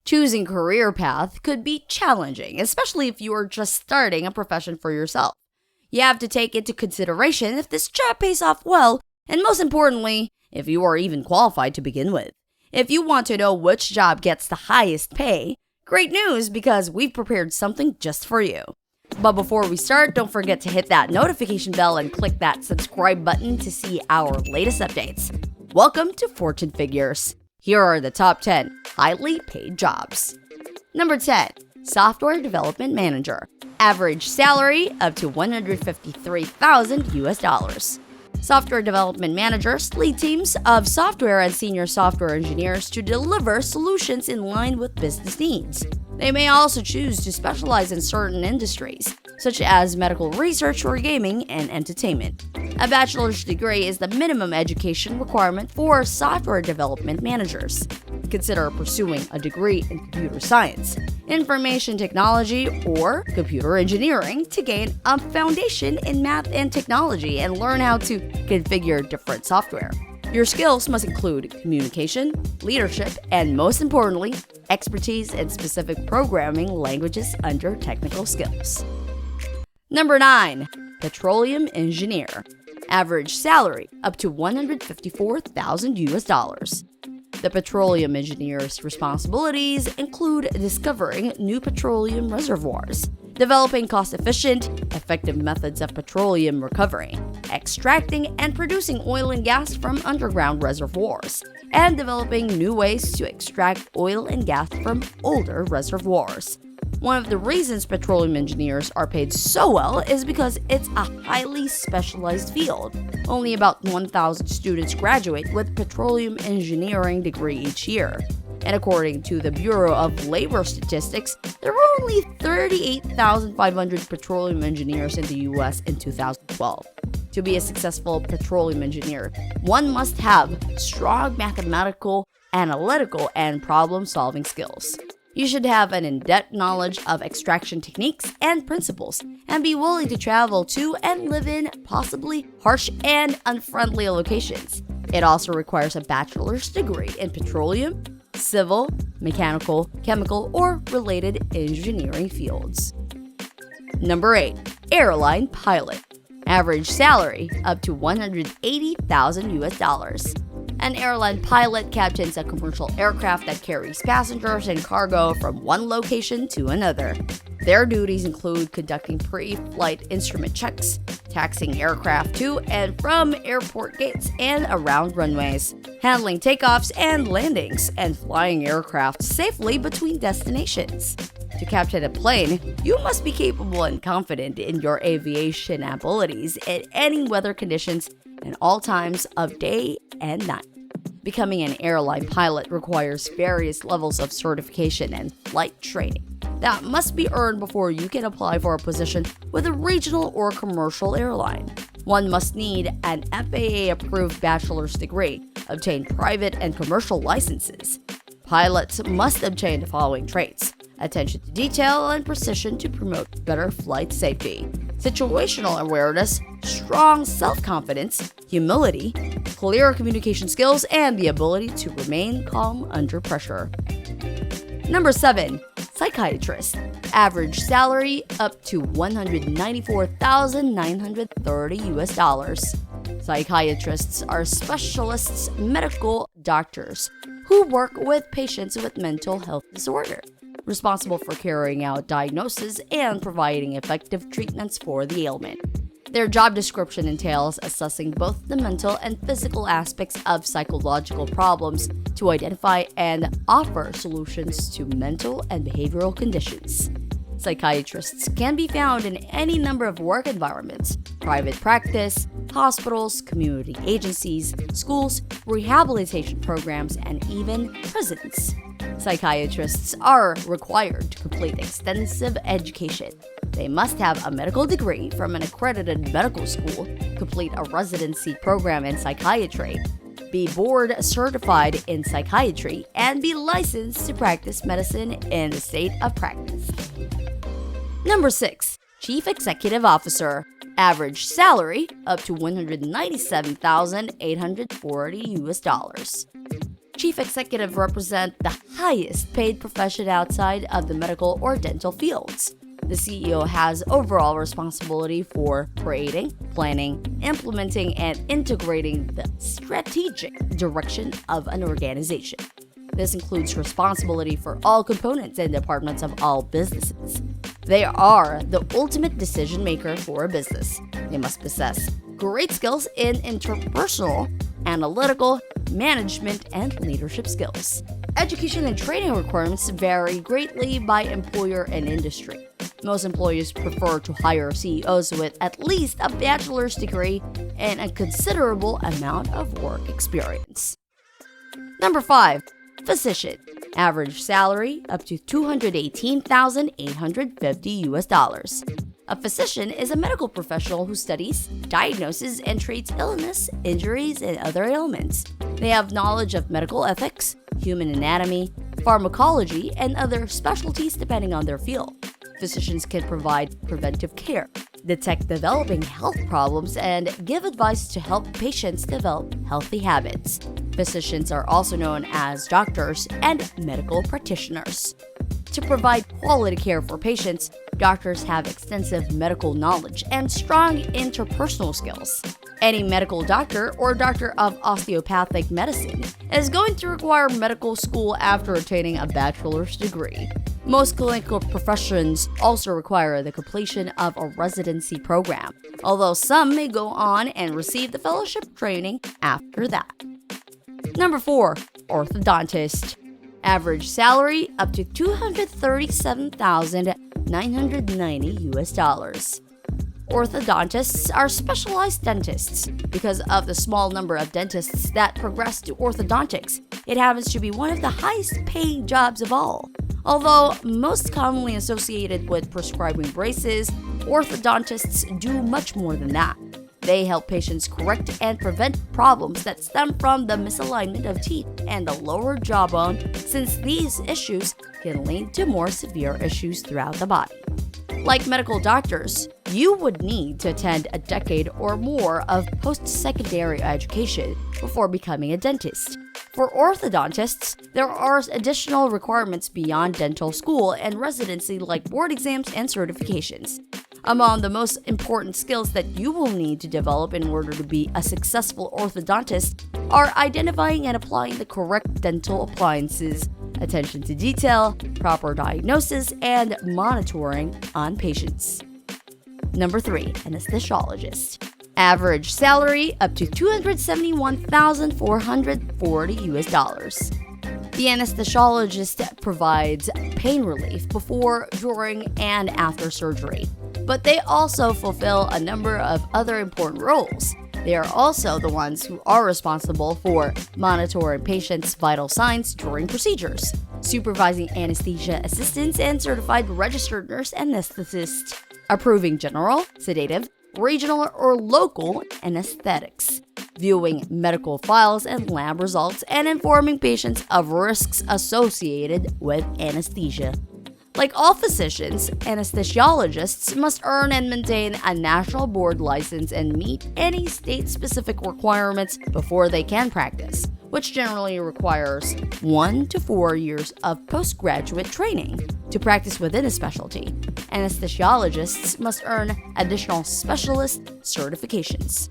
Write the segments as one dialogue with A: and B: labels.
A: Choosing career path could be challenging, especially if you are just starting a profession for yourself. You have to take into consideration if this job pays off well, and most importantly, if you are even qualified to begin with. If you want to know which job gets the highest pay, great news because we've prepared something just for you. But before we start, don't forget to hit that notification bell and click that subscribe button to see our latest updates. Welcome to Fortune Figures. Here are the top 10 highly paid jobs. Number 10, Software Development Manager. Average salary up to $153,000. Software development managers lead teams of software and senior software engineers to deliver solutions in line with business needs. They may also choose to specialize in certain industries, such as medical research or gaming and entertainment. A bachelor's degree is the minimum education requirement for software development managers. Consider pursuing a degree in computer science, information technology, or computer engineering to gain a foundation in math and technology and learn how to configure different software. Your skills must include communication, leadership, and most importantly, expertise in specific programming languages under technical skills. Number 9, Petroleum Engineer. Average salary up to $154,000. The petroleum engineer's responsibilities include discovering new petroleum reservoirs, developing cost-efficient, effective methods of petroleum recovery, extracting and producing oil and gas from underground reservoirs, and developing new ways to extract oil and gas from older reservoirs. One of the reasons petroleum engineers are paid so well is because it's a highly specialized field. Only about 1,000 students graduate with petroleum engineering degree each year. And according to the Bureau of Labor Statistics, there were only 38,500 petroleum engineers in the US in 2012. To be a successful petroleum engineer, one must have strong mathematical, analytical, and problem-solving skills. You should have an in-depth knowledge of extraction techniques and principles, and be willing to travel to and live in possibly harsh and unfriendly locations. It also requires a bachelor's degree in petroleum, civil, mechanical, chemical, or related engineering fields. Number 8, Airline Pilot. Average salary up to $180,000. An airline pilot captains a commercial aircraft that carries passengers and cargo from one location to another. Their duties include conducting pre-flight instrument checks, taxiing aircraft to and from airport gates and around runways, handling takeoffs and landings, and flying aircraft safely between destinations. To captain a plane, you must be capable and confident in your aviation abilities in any weather conditions and all times of day and night. Becoming an airline pilot requires various levels of certification and flight training that must be earned before you can apply for a position with a regional or commercial airline. One must need an FAA-approved bachelor's degree, obtain private and commercial licenses. Pilots must obtain the following traits: attention to detail and precision to promote better flight safety, situational awareness, strong self-confidence, humility, clear communication skills, and the ability to remain calm under pressure. Number 7, Psychiatrist. Average salary up to $194,930. Psychiatrists are specialists, medical doctors who work with patients with mental health disorder, responsible for carrying out diagnoses and providing effective treatments for the ailment. Their job description entails assessing both the mental and physical aspects of psychological problems to identify and offer solutions to mental and behavioral conditions. Psychiatrists can be found in any number of work environments: private practice, hospitals, community agencies, schools, rehabilitation programs, and even prisons. Psychiatrists are required to complete extensive education. They must have a medical degree from an accredited medical school, complete a residency program in psychiatry, be board certified in psychiatry, and be licensed to practice medicine in the state of practice. Number 6, Chief Executive Officer. Average salary up to $197,840. chief executive represent the highest paid profession outside of the medical or dental fields. The CEO has overall responsibility for creating, planning, implementing, and integrating the strategic direction of an organization. This includes responsibility for all components and departments of all businesses. They are the ultimate decision maker for a business. They must possess great skills in interpersonal, analytical, management, and leadership skills. Education and training requirements vary greatly by employer and industry. Most employers prefer to hire CEOs with at least a bachelor's degree and a considerable amount of work experience. Number 5. Physician. Average salary up to $218,850. A physician is a medical professional who studies, diagnoses, and treats illness, injuries, and other ailments. They have knowledge of medical ethics, human anatomy, pharmacology, and other specialties depending on their field. Physicians can provide preventive care, detect developing health problems, and give advice to help patients develop healthy habits. Physicians are also known as doctors and medical practitioners. To provide quality care for patients, doctors have extensive medical knowledge and strong interpersonal skills. Any medical doctor or doctor of osteopathic medicine is going to require medical school after attaining a bachelor's degree. Most clinical professions also require the completion of a residency program, although some may go on and receive the fellowship training after that. Number 4. Orthodontist. Average salary up to $237,990. Orthodontists are specialized dentists. Because of the small number of dentists that progress to orthodontics, it happens to be one of the highest paying jobs of all. Although most commonly associated with prescribing braces, orthodontists do much more than that. They help patients correct and prevent problems that stem from the misalignment of teeth and the lower jawbone, since these issues can lead to more severe issues throughout the body. Like medical doctors, you would need to attend a decade or more of post-secondary education before becoming a dentist. For orthodontists, there are additional requirements beyond dental school and residency like board exams and certifications. Among the most important skills that you will need to develop in order to be a successful orthodontist are identifying and applying the correct dental appliances, attention to detail, proper diagnosis, and monitoring on patients. Number 3. Anesthesiologist. Average salary up to $271,440. The anesthesiologist provides pain relief before, during, and after surgery, but they also fulfill a number of other important roles. They are also the ones who are responsible for monitoring patients' vital signs during procedures, supervising anesthesia assistants and certified registered nurse anesthetists, approving general, sedative, regional, or local anesthetics, viewing medical files and lab results, and informing patients of risks associated with anesthesia. Like all physicians, anesthesiologists must earn and maintain a national board license and meet any state-specific requirements before they can practice, which generally requires 1 to 4 years of postgraduate training to practice within a specialty. Anesthesiologists must earn additional specialist certifications.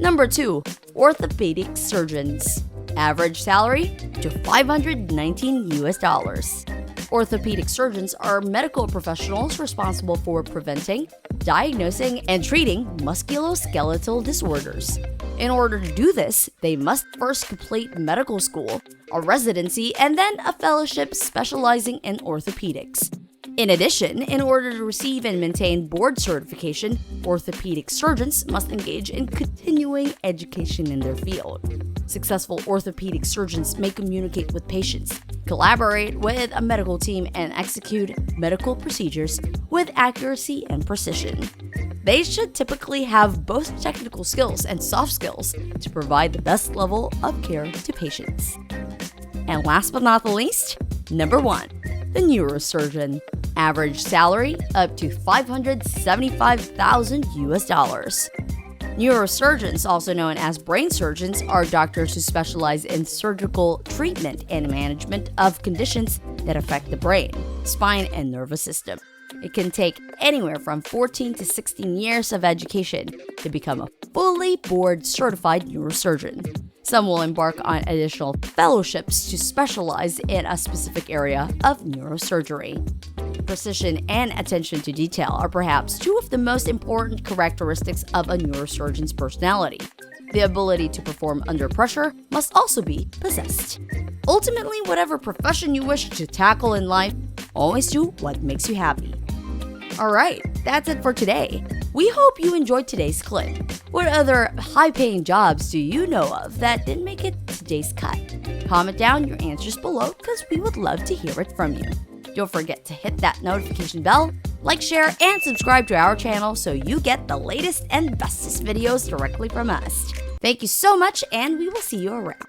A: Number 2. Orthopedic Surgeons. Average salary to $519. Orthopedic surgeons are medical professionals responsible for preventing, diagnosing, and treating musculoskeletal disorders. In order to do this, they must first complete medical school, a residency, and then a fellowship specializing in orthopedics. In addition, in order to receive and maintain board certification, orthopedic surgeons must engage in continuing education in their field. Successful orthopedic surgeons may communicate with patients, collaborate with a medical team, and execute medical procedures with accuracy and precision. They should typically have both technical skills and soft skills to provide the best level of care to patients. And last but not the least, number 1, the neurosurgeon. Average salary up to $575,000. Neurosurgeons, also known as brain surgeons, are doctors who specialize in surgical treatment and management of conditions that affect the brain, spine, and nervous system. It can take anywhere from 14 to 16 years of education to become a fully board-certified neurosurgeon. Some will embark on additional fellowships to specialize in a specific area of neurosurgery. Precision and attention to detail are perhaps two of the most important characteristics of a neurosurgeon's personality. The ability to perform under pressure must also be possessed. Ultimately, whatever profession you wish to tackle in life, always do what makes you happy. Alright, that's it for today. We hope you enjoyed today's clip. What other high-paying jobs do you know of that didn't make it to today's cut? Comment down your answers below because we would love to hear it from you. Don't forget to hit that notification bell, like, share, and subscribe to our channel so you get the latest and bestest videos directly from us. Thank you so much, and we will see you around.